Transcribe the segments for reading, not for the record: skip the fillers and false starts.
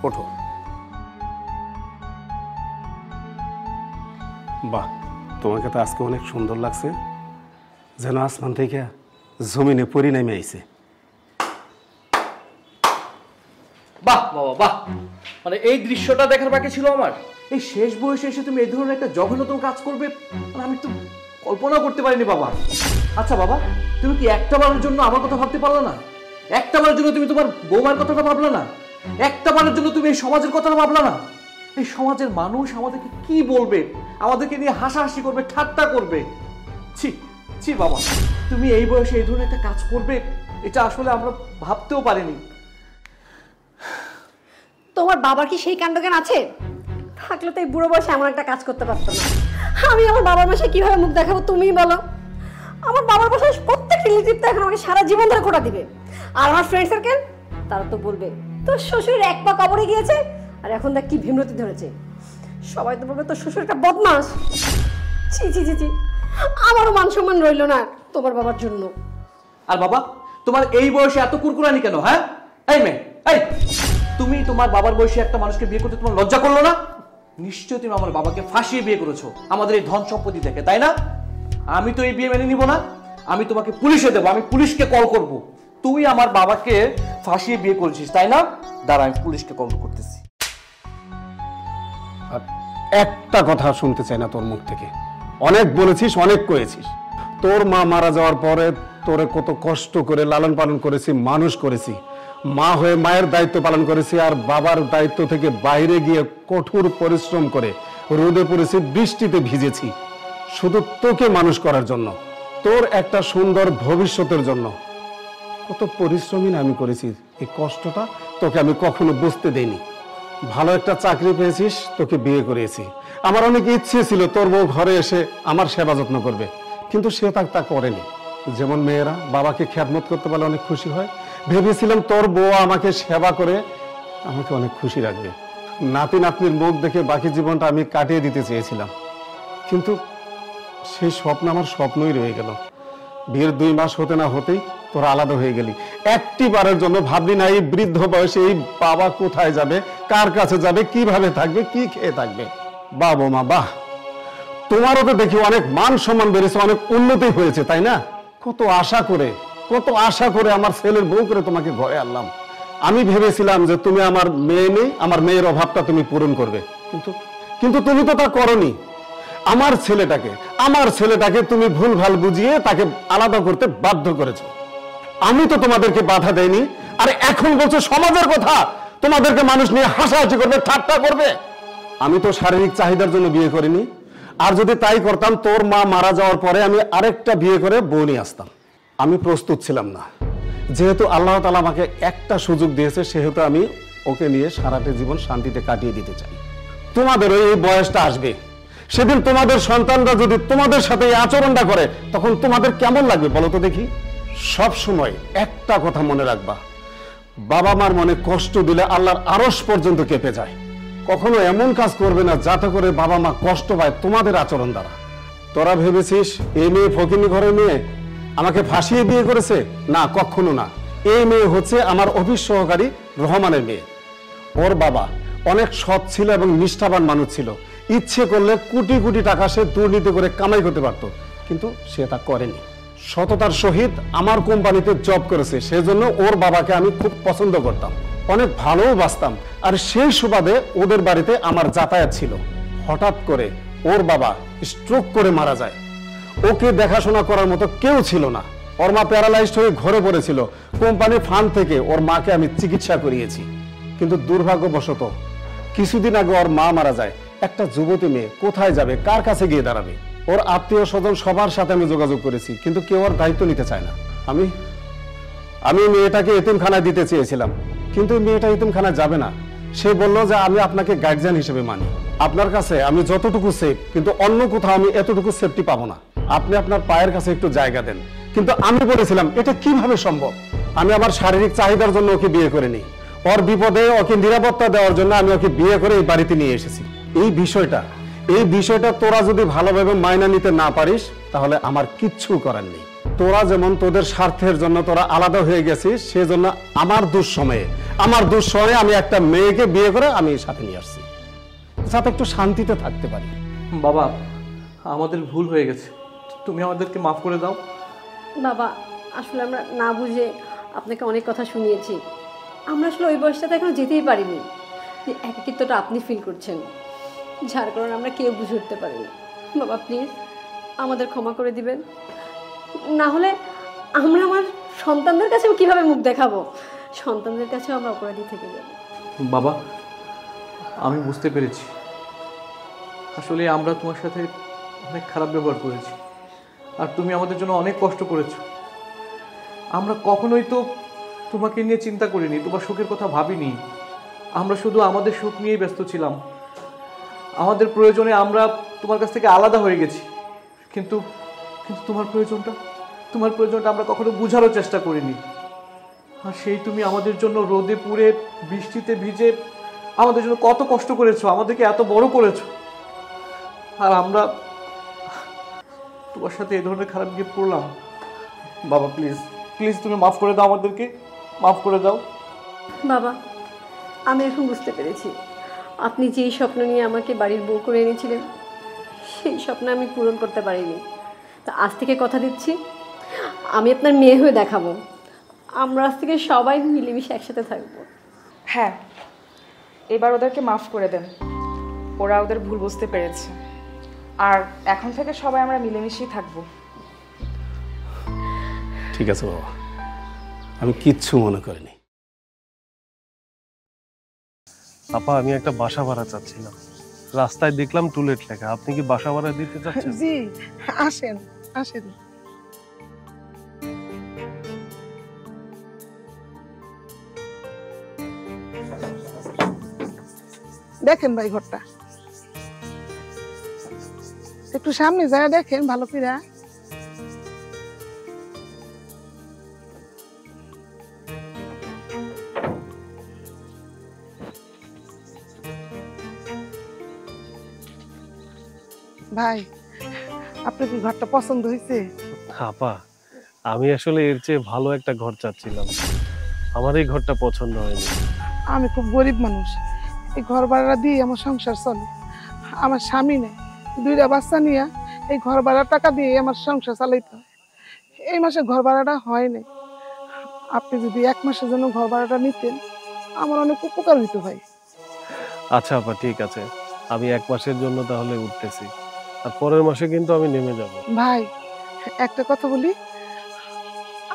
ওঠো। বাহ, তোমাকে তো আজকে অনেক সুন্দর লাগছে, যেন আসমান থেকে জমিনে পরি নেমে আইছে। বাহ বাবা বাহ, মানে এই দৃশ্যটা দেখার বাকি ছিল আমার। এই শেষ বয়সে এসে তুমি এই ধরনের একটা জঘন্যতম কাজ করবে, মানে আমি তো কল্পনা করতে পারিনি বাবা। আচ্ছা বাবা, তুমি কি একটা বারের জন্য আমার কথা ভাবতে পারলো না? একটা বারের জন্য তুমি তোমার বৌমার কথাটা ভাবলো না? একটা বারের জন্য তুমি এই সমাজের কথাটা ভাবলো না? এই সমাজের মানুষ আমাদেরকে কি বলবে, আমাদেরকে নিয়ে হাসাহাসি করবে, ঠাট্টা করবে। ছি ছি বাবা, তুমি এই বয়সে এই ধরনের একটা কাজ করবে, এটা আসলে আমরা ভাবতেও পারিনি। তোমার বাবার কি সেই কাণ্ডজ্ঞান আছে? থাকলে তো এই বুড়ো বয়সে এমন একটা কাজ করতে পারতো না। আমি আমার বাবার বাসায় কিভাবে মুখ দেখাবো তুমিই বলো। আমার বাবার বাসায় প্রত্যেক রিলেটিভ তো এখন আমাকে সারা জীবন ধরে খোটা দিবে। আর আমার ফ্রেন্ড সার্কেল তারা তো বলবে তোর শ্বশুর এক পা কবরে গিয়েছে আর এখন দেখ কি ভীমরতি ধরেছে। সবাই তো বলবে তোর শ্বশুর একটা বদমাস। ছি ছি ছি ছি, আমারও মান সম্মান রইল না তোমার বাবার জন্য। আর বাবা, তোমার এই বয়সে এত কুরকুরানি কেন? হ্যাঁ, এই মেয়ে, এই তুমি তোমার বাবার বয়সে একটা মানুষকে বিয়ে করতে তোমার লজ্জা করলো না? নিশ্চয়ই তুমি আমার বাবাকে ফাঁসিয়ে বিয়ে করেছো আমাদের এই ধন সম্পত্তি দেখে, তাই না? আমি তো এই বিয়ে মেনে নিব না, আমি তোমাকে পুলিশে দেবো, আমি পুলিশকে কল করব। তুই আমার বাবাকে ফাঁসিয়ে বিয়ে করেছিস, তাই না? দাঁড়া, আমি পুলিশকে কল করতেছি। আর একটা কথা শুনতে চাই না তোর মুখ থেকে। অনেক বলেছিস, অনেক করেছিস। তোর মা মারা যাওয়ার পরে তোরে কত কষ্ট করে লালন পালন করেছি, মানুষ করেছি। মা হয়ে মায়ের দায়িত্ব পালন করেছি, আর বাবার দায়িত্ব থেকে বাইরে গিয়ে কঠোর পরিশ্রম করে রোদে পড়েছি, বৃষ্টিতে ভিজেছি, শুধু তোকে মানুষ করার জন্য, তোর একটা সুন্দর ভবিষ্যতের জন্য। কত পরিশ্রমই না আমি করেছি। এই কষ্টটা তোকে আমি কখনো বুঝতে দেইনি। ভালো একটা চাকরি পেয়েছিস, তোকে বিয়ে করিয়েছি। আমার অনেক ইচ্ছে ছিল তোর বউ ঘরে এসে আমার সেবা যত্ন করবে, কিন্তু সে তা করেনি। যেমন মেয়েরা বাবাকে খেদমত করতে পারলে অনেক খুশি হয়, ভেবেছিলাম তোর বউ আমাকে সেবা করে আমাকে অনেক খুশি রাখবে। নাতি নাতনির মুখ দেখে বাকি জীবনটা আমি কাটিয়ে দিতে চেয়েছিলাম, কিন্তু সেই স্বপ্ন আমার স্বপ্নই রয়ে গেল। বিয়ের 2 মাস হতে না হতেই তোরা আলাদা হয়ে গেলি। একটি বারের জন্য ভাবলি না এই বৃদ্ধ বয়সে এই বাবা কোথায় যাবে, কার কাছে যাবে, কিভাবে থাকবে, কি খেয়ে থাকবে। বাহ মা বাহ, তোমারও তো দেখি অনেক মান সম্মান বেড়েছে, অনেক উন্নতি হয়েছে, তাই না? কত আশা করে আমার ছেলের বউ করে তোমাকে ঘরে আনলাম। আমি ভেবেছিলাম যে তুমি আমার মেয়ে নেই, আমার মেয়ের অভাবটা তুমি পূরণ করবে, কিন্তু তুমি তো তা করনি। আমার ছেলেটাকে তুমি ভুলভাল বুঝিয়ে তাকে আলাদা করতে বাধ্য করেছো। আমি তো তোমাদেরকে বাধা দেইনি, আর এখন বলছো সমাজের কথা, তোমাদেরকে মানুষ নিয়ে হাসাহাসি করবে, ঠাট্টা করবে। আমি তো শারীরিক চাহিদার জন্য বিয়ে করিনি, আর যদি তাই করতাম তোর মা মারা যাওয়ার পরে আমি আরেকটা বিয়ে করে বউ নিয়ে আসতাম। আমি প্রস্তুত ছিলাম না। যেহেতু আল্লাহ তাআলা আমাকে একটা সুযোগ দিয়েছে, সেহেতু আমি ওকে নিয়ে সারাটা জীবন শান্তিতে কাটিয়ে দিতে চাই। তোমাদেরও এই বয়সটা আসবে, সেদিন তোমাদের সন্তানরা যদি তোমাদের সাথে এই আচরণটা করে, তখন তোমাদের কেমন লাগবে বলো তো দেখি। সব সময় একটা কথা মনে রাখবা, বাবা মার মনে কষ্ট দিলে আল্লাহর আরশ পর্যন্ত কেঁপে যায়। কখনো এমন কাজ করবে না যাতে করে বাবা মা কষ্ট পায় তোমাদের আচরণ দ্বারা। তোরা ভেবেছিস এই মেয়ে ফকিনি ঘরের মেয়ে আমাকে ফাঁসিয়ে বিয়ে করেছে? না, কখনো না। এই মেয়ে হচ্ছে আমার অফিস সহকারী রহমানের মেয়ে। ওর বাবা অনেক সৎ ছিল এবং নিষ্ঠাবান মানুষ ছিল। ইচ্ছে করলে কোটি কোটি টাকা সে দুর্নীতি করে কামাই করতে পারত, কিন্তু সে তা করেনি। সততার সহিত আমার কোম্পানিতে জব করেছে, সেজন্য ওর বাবাকে আমি খুব পছন্দ করতাম, অনেক ভালোবাসতাম। আর সেই সুবাদে ওদের বাড়িতে আমার যাতায়াত ছিল। হঠাৎ করে ওর বাবা স্ট্রোক করে মারা যায়। ওকে দেখাশোনা করার মতো কেউ ছিল না। ওর মা প্যারালাইজড হয়ে ঘরে পড়েছিল। কোম্পানির ফান্ড থেকে ওর মাকে আমি চিকিৎসা করিয়েছি, কিন্তু দুর্ভাগ্যবশত কিছুদিন আগে ওর মা মারা যায়। একটা যুবতী মেয়ে কোথায় যাবে, কার কাছে গিয়ে দাঁড়াবে? ওর আত্মীয় স্বজন সবার সাথে আমি যোগাযোগ করেছি, কিন্তু কেউ ওর দায়িত্ব নিতে চায় না। আমি মেয়েটাকে এতিমখানায় দিতে চেয়েছিলাম, কিন্তু মেয়েটা এতিমখানায় যাবে না। সে বলল যে আমি আপনাকে গার্জিয়ান হিসেবে মানি, আপনার কাছে আমি যতটুকু সেফ, কিন্তু অন্য কোথাও আমি এতটুকু সেফটি পাবো না। আপনি আপনার পায়ের কাছে একটু জায়গা দেন। কিন্তু আমি বলেছিলাম এটা কিভাবে সম্ভব? আমি আমার শারীরিক চাহিদার জন্য ওকে বিয়ে করিনি, ওর বিপদে ওকে নিরাপত্তা দেওয়ার জন্য আমি ওকে বিয়ে করে এই বাড়িতে নিয়ে এসেছি। এই বিষয়টা তোরা যদি ভালোভাবে মাইনা নিতে না পারিস, তাহলে আমার কিচ্ছু করার নেই। তোরা যেমন তোদের স্বার্থের জন্য তোরা আলাদা হয়ে গেছিস, সেজন্য আমার দুঃসময়ে আমার দুঃসময়ে আমি একটা মেয়েকে বিয়ে করে আমি সাথে নিয়ে আসছি, যাতে একটু শান্তিতে থাকতে পারি। বাবা, আমাদের ভুল হয়ে গেছে, তুমি আমাদেরকে মাফ করে দাও। বাবা, আসলে আমরা না বুঝে আপনাকে অনেক কথা শুনিয়েছি। আমরা আসলে ওই বয়সটাতে এখনো যেতেই পারিনি, যে একাকিত্বটা আপনি ফিল করছেন, যার কারণে আমরা কেউ বুঝে উঠতে পারিনি। বাবা প্লিজ আমাদের ক্ষমা করে দিবেন, না হলে আমরা আমার সন্তানদের কাছেও কিভাবে মুখ দেখাবো, সন্তানদের কাছেও আমরা অপরাধী থেকে যাব। বাবা, আমি বুঝতে পেরেছি, আসলে আমরা তোমার সাথে অনেক খারাপ ব্যবহার করেছি, আর তুমি আমাদের জন্য অনেক কষ্ট করেছো। আমরা কখনোই তো তোমাকে নিয়ে চিন্তা করিনি, তোমার সুখের কথা ভাবিনি। আমরা শুধু আমাদের সুখ নিয়েই ব্যস্ত ছিলাম। আমাদের প্রয়োজনে আমরা তোমার কাছ থেকে আলাদা হয়ে গেছি, কিন্তু কিন্তু তোমার প্রয়োজনটা আমরা কখনো বুঝারও চেষ্টা করিনি। আর সেই তুমি আমাদের জন্য রোদে পুড়ে বৃষ্টিতে ভিজে আমাদের জন্য কত কষ্ট করেছো, আমাদেরকে এত বড় করেছো, আর আমরা তোমার সাথে এই ধরনের খারাপ গিফট করলাম। বাবা প্লিজ প্লিজ তুমি মাফ করে দাও, আমাদেরকে মাফ করে দাও। বাবা, আমি এখন বুঝতে পেরেছি আপনি যেই স্বপ্ন নিয়ে আমাকে বাড়ির বউ করে এনেছিলেন, সেই স্বপ্ন আমি পূরণ করতে পারিনি। তা আজ থেকে কথা দিচ্ছি, আমি আপনার মেয়ে হয়ে দেখাবো, আমরা আজ থেকে সবাই মিলেমিশে একসাথে থাকবো। হ্যাঁ, এবার ওদেরকে মাফ করে দেন, ওরা ওদের ভুল বুঝতে পেরেছে, আর এখন থেকে সবাই আমরা মিলেমিশেই থাকবো। ঠিক আছে বাবা, আমি কিচ্ছু মনে করিনি। আপা, আমি একটা বাসা ভাড়া চাচ্ছিলাম, রাস্তায় দেখলাম টুলেট লেখা, আপনি কি বাসা ভাড়া দিতে চাচ্ছেন? জি, আসেন আসেন। দেখেন ভাই ঘরটা, একটু সামনে যায় দেখেন ভালো করে। ভাই, আপনার কি ঘরটা পছন্দ হয়েছে? আপা, আমি আসলে এর চেয়ে ভালো একটা ঘর চাচ্ছিলাম, আমার এই ঘরটা পছন্দ হয়নি। আমি খুব গরিব মানুষ, এই ঘর ভাড়া দিয়ে আমার সংসার চলে। আমার স্বামী নেই, দুইটা বাচ্চা নিয়ে এই ঘর ভাড়ার টাকা দিয়ে আমার সংসার চালাইতে হয়। এই মাসে ঘর ভাড়াটা হয় নাই। আপনি যদি 1 মাসের জন্য ঘর ভাড়াটা নিতেন আমার অনেক উপকার হইতো ভাই। আচ্ছা আপা, ঠিক আছে, আমি 1 মাসের জন্য তাহলে উঠতেছি, আর পরের মাসে কিন্তু আমি নেমে যাব। ভাই একটা কথা বলি,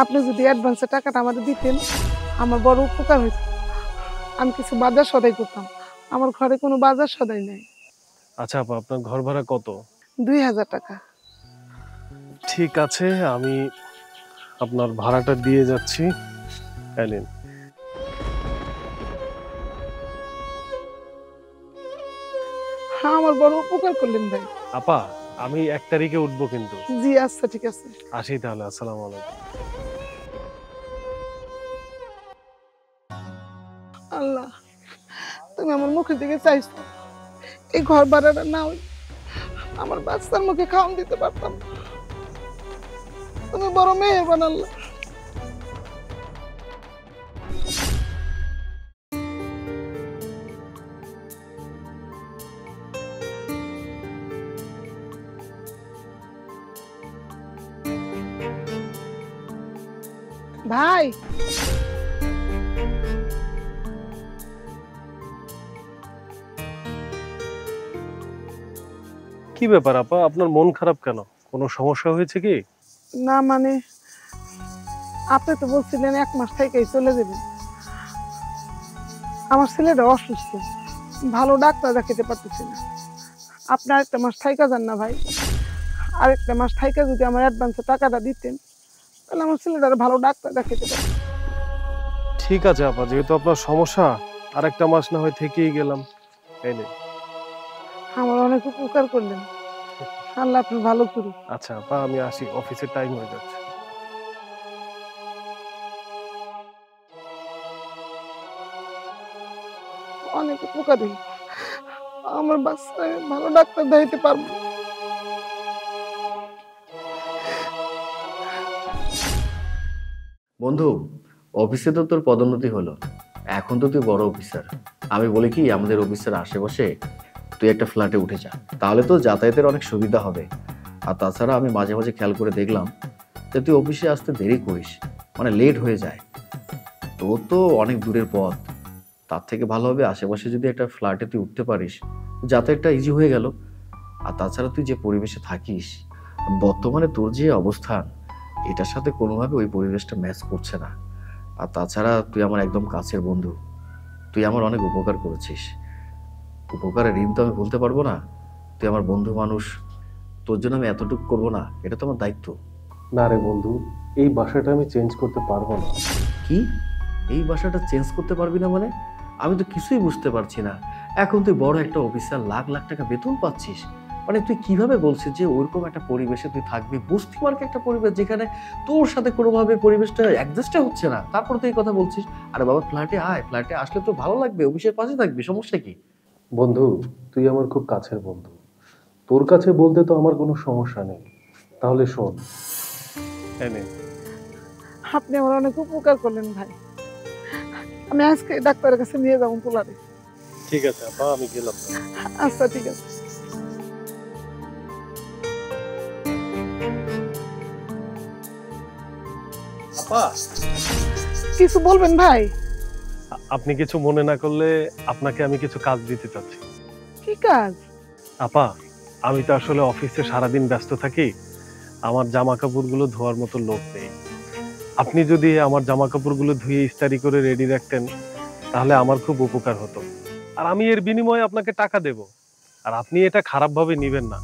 আপনি যদি অ্যাডভান্সের টাকাটা আমাদের দিতেন আমার বড় উপকার হইতো। আমি কিছু বাজার সদাই করতাম, আমার ঘরে কোনো বাজার সদাই নেই। আচ্ছা আপা, আপনার ঘর ভাড়া কত? 2000 টাকা। ঠিক আছে, আমি আপনার ভাড়াটা দিয়ে যাচ্ছি, এই নিন। হ্যাঁ, আমার বড় উপকার করলেন ভাই। আপা, আমি 1 তারিখে উঠবো কিন্তু। জি আচ্ছা, ঠিক আছে। আসি তাহলে, আসসালামু আলাইকুম। আল্লাহ, তুমি আমার মুখের দিকে চাইছো, এই ঘর ভাড়াটা না হই আমার বাচ্চার মুখে খাওয়ান দিতে পারতাম না। তুমি বড় মেহেরবান আল্লাহ। ভাই, কি ব্যাপার আপা, আপনার মন খারাপ কেন? কোনো সমস্যা হয়েছে কি? না মানে আপনি তো বলছিলেন 1 মাস থেকেই চলে যাবেন। আমার ছেলেটা অসুস্থ, ভালো ডাক্তার দেখাতে পারতেছি না। আপনি আরেকটা মাস থাইকা যান না ভাই, আরেকটা মাস থাইকা যদি আমার অ্যাডভান্সের টাকাটা দিতেন তাহলে আমার ছেলেটার ভালো ডাক্তার দেখাতে পারতাম। ঠিক আছে আপা, যেহেতু আপনার সমস্যা, আর 1 মাস না হয় থেকেই গেলাম, এই নিন। আমার অনেক উপকার করলেন, আল্লাহ আপনি ভালো করুন। আচ্ছা আপা, আমি আসি, অফিসের টাইম হয়ে যাচ্ছে। অনেক উপকার হইল, আমার বাচ্চা ভালো ডাক্তার দেখাইতে পারবো। বন্ধু, অফিসে তো তোর পদোন্নতি হলো, এখন তো তুই বড় অফিসার, আমি বলি কি আমাদের অফিসের আশেপাশে তুই একটা ফ্ল্যাটে উঠে যা, তাহলে তো যাতায়াতের অনেক সুবিধা হবে। আর তাছাড়া আমি মাঝে মাঝে খেয়াল করে দেখলাম যে তুই অফিসে আসতে দেরি করিস, মানে লেট হয়ে যায়। তোর তো অনেক দূরের পথ, তার থেকে ভালো হবে আশেপাশে যদি একটা ফ্ল্যাটে তুই উঠতে পারিস, যাতায়াতটা ইজি হয়ে গেল। আর তাছাড়া তুই যে পরিবেশে থাকিস বর্তমানে, তোর যে অবস্থান এটার সাথে কোনোভাবে ওই পরিবেশটা ম্যাচ করছে না। আর তাছাড়া তুই আমার একদম কাছের বন্ধু, তুই আমার অনেক উপকার করেছিস, উপকারের ঋণ তো আমি ভুলতে পারবো না। তুই আমার বন্ধু মানুষ, তোর জন্য আমি এতটুকু করবো না, এটা তো আমার দায়িত্ব। না রে বন্ধু, এই বাসাটা আমি চেঞ্জ করতে পারবো না। কি এই বাসাটা চেঞ্জ করতে পারবি না মানে? আমি তো কিছুই বুঝতে পারছি না। এখন তুই বড় একটা অফিসার, লাখ লাখ টাকা বেতন পাচ্ছিস, মানে তুই কিভাবে বলছিস যে ওইরকম একটা পরিবেশে তুই থাকবি, বস্তি মার্কে একটা পরিবেশ যেখানে তোর সাথে কোনোভাবে পরিবেশটা অ্যাডজাস্টই হচ্ছে না, তারপর তুই এই কথা বলছিস? আরে বাবা ফ্ল্যাটে আয়, ফ্ল্যাটে আসলে তো ভালো লাগবে, অফিসের পাশে থাকবি, সমস্যা কি? বন্ধু, তুই আমার খুব কাছের বন্ধু, তোর কাছে বলতে তো আমার কোনো সমস্যা নেই। তাহলে শোন, আপনি আমার অনেক উপকার করলেন ভাই। আমি আজকে ডাক্তারের কাছে নিয়ে যাবো পোলারে। ঠিক আছে আপা, আমি গেলাম। আচ্ছা ঠিক আছে। আপা, কিছু বলবেন ভাই? আপনি কিছু মনে না করলে আপনাকে আমি কিছু কাজ দিতে চাচ্ছি। কি কাজ? আপা, আমি তো আসলে অফিসে সারাদিন ব্যস্ত থাকি, আমার জামা কাপড়গুলো ধোয়ার মতো লোক নেই। আপনি যদি আমার জামা কাপড়গুলো ধুয়ে ইস্ত্রি করে রেডি রাখতেন তাহলে আমার খুব উপকার হতো, আর আমি এর বিনিময়ে আপনাকে টাকা দেব। আর আপনি এটা খারাপভাবে নেবেন না,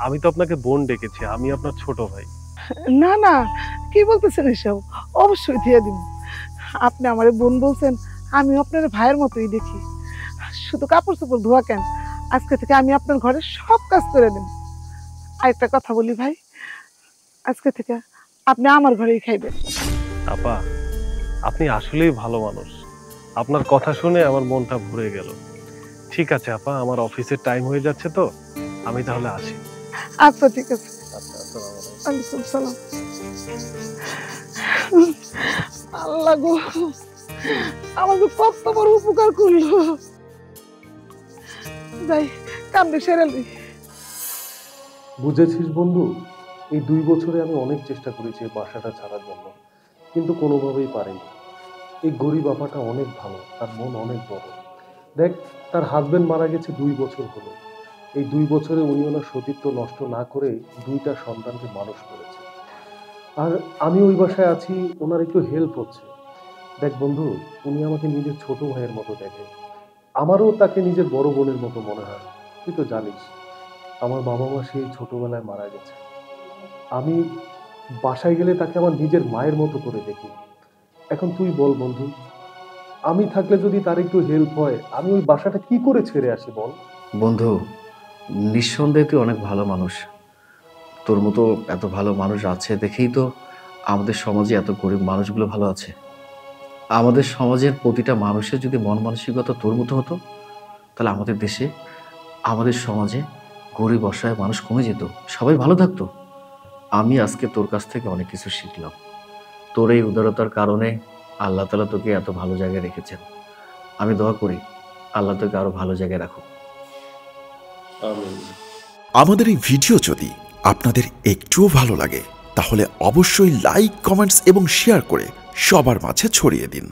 আমি তো আপনাকে বোন ডেকেছি, আমি আপনার ছোট ভাই। না না, কি বলতেছেন এসব? অবশ্যই দিয়ে দিব। আপনি আমার বোন বলছেন, আমি আপনার ভাইয়ের মতোই দেখি। শুধু কাপড় চোপড় ধোয়া কেন, আজকে থেকে আমি আপনার ঘরে সব কাজ করে দেব। আরেকটা কথা বলি ভাই, আজকে থেকে আপনি আমার ঘরেই খাইবেন। আপা, আপনি আসলেই ভালো মানুষ, আপনার কথা শুনে আমার মনটা ভরে গেল। ঠিক আছে আপা, আমার অফিসের টাইম হয়ে যাচ্ছে, তো আমি তাহলে আসি। আচ্ছা ঠিক আছে। আচ্ছা, আসসালামু আলাইকুম। ওয়ালাইকুম সালাম। আল্লাহ গো, আমাকে কত বড় উপকার করলো। যাই কামড়ে সেরালি। বুঝেছিস বন্ধু, এই 2 বছরে আমি অনেক চেষ্টা করেছি এই বাসাটা ছাড়ার জন্য, কিন্তু কোনোভাবেই পারিনি। এই গরিব আপাটা অনেক ভালো, তার মন অনেক বড়। দেখ, তার হাজবেন্ড মারা গেছে 2 বছর হলো। এই 2 বছরে উনি ওনার সতীত্ব নষ্ট না করে 2টা সন্তানকে মানুষ করেছে। আর আমি ওই বাসায় আছি, ওনার একটু হেল্প হচ্ছে। দেখ বন্ধু, উনি আমাকে নিজের ছোট ভাইয়ের মতো দেখে, আমারও তাকে নিজের বড় বোনের মতো মনে হয়। তুই তো জানিস আমার বাবা মা সেই ছোটবেলায় মারা গেছে। আমি বাসায় গেলে তাকে আমার নিজের মায়ের মতো করে দেখি। এখন তুই বল বন্ধু, আমি থাকলে যদি তার একটু হেল্প হয়, আমি ওই বাসাটা কি করে ছেড়ে আসি বল? বন্ধু, নিঃসন্দেহে তুই অনেক ভালো মানুষ, তোর মতো এত ভালো মানুষ আছে দেখেই তো আমাদের সমাজে এত গরিব মানুষগুলো ভালো আছে। আমাদের সমাজের প্রতিটা মানুষের যদি মন মানসিকতা তোর মতো হতো, তাহলে আমাদের দেশে, আমাদের সমাজে গরিব অসহায় মানুষ কমে যেত, সবাই ভালো থাকতো। আমি আজকে তোর কাছ থেকে অনেক কিছু শিখলাম। তোর এই উদারতার কারণে আল্লাহ তাআলা তোকে এত ভালো জায়গায় রেখেছেন। আমি দোয়া করি আল্লাহ তোকে আরো ভালো জায়গায় রাখুক। আমিন। আমাদের এই ভিডিও যদি আপনাদের একটুও ভালো লাগে তাহলে অবশ্যই লাইক, কমেন্টস এবং শেয়ার করে সবার মাঝে ছড়িয়ে দিন।